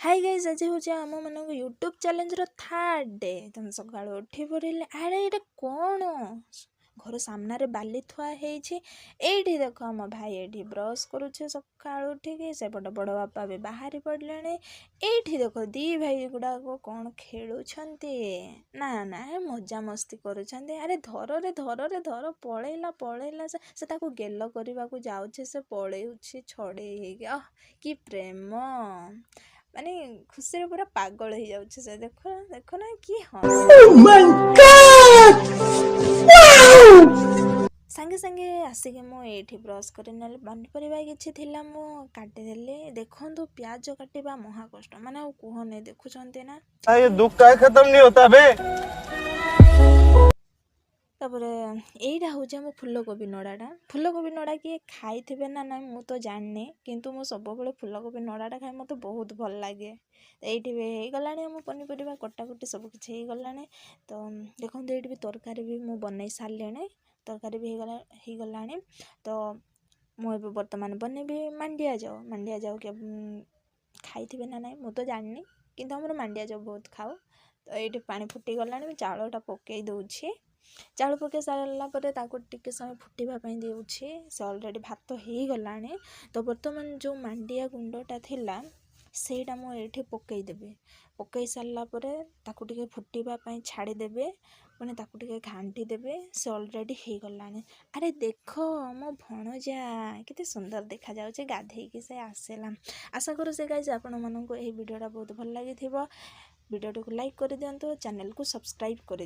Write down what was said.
Hi guys आज हूँ आम मान यूट्यूब चैलेंज थर्ड डे तुम सका उठी पड़े आड़े ये कौन घर सामने बाली थुआई ये देख आम भाई ये ब्रश करुचे सका उठिकी सेपट बड़ बापा भी बाहरी पड़े ये देख दी भाई गुड़ाक कौन खेलुंट ना ना मजा मस्ती करुँच अरे धर रे धर रे धर पलैला पलैला से ताको गेल करने को जाऊे से पलैछि छड़े कि प्रेम माने खुशी पूरा पागल हो जाऊे से देखो देखो ना कि सागे सागे आसिक मुझे ब्रश कर पनीपरिया किसी काटिदेली देखु प्याज काटा महाकष्ट माने कहने देखुं ना ये दुख का खत्म नहीं होता बे। तापर यहीटा हूँ आम फूलकोबी नड़ा किए खाई थे ना ना मु तो जाननी किंतु मु सब फूलकोबी नड़ाटा खाए मत बहुत भल लगे ये गला आम पनीपरिया कटाकटी सब किसी हो गला तो देखो ये भी तरकारी भी मुझे बनई सारे तरकारी भी हो गला तो मुझे बर्तमान बनैबी मांडिया जाऊ क्या खाई थे ना ना मु तो जाननी किंतु आम मांडिया जाऊ बहुत खाऊ तो ये पानी फुटी गला चाउलटा पकई दूची चाउल पकई सारापर टे समय फुटापी दूसरी से अलरेडी भात हो गला तो बर्तमान जो मांडिया गुंडटा थिला सेटा मुझे पकईदेवी पकई सारापर टे फुटापी छाड़देवे पुणी टे घांटी देवे से अलरेडी हो गला अरे देख मो भणजा केते सुंदर देखा जाउछे गाधेकी से आसेला आशा करू से गाइस आपण माननको एही वीडियोटा बहुत भल लागि थिबो वीडियो को लाइक कर दियंतु चैनल को सब्सक्राइब कर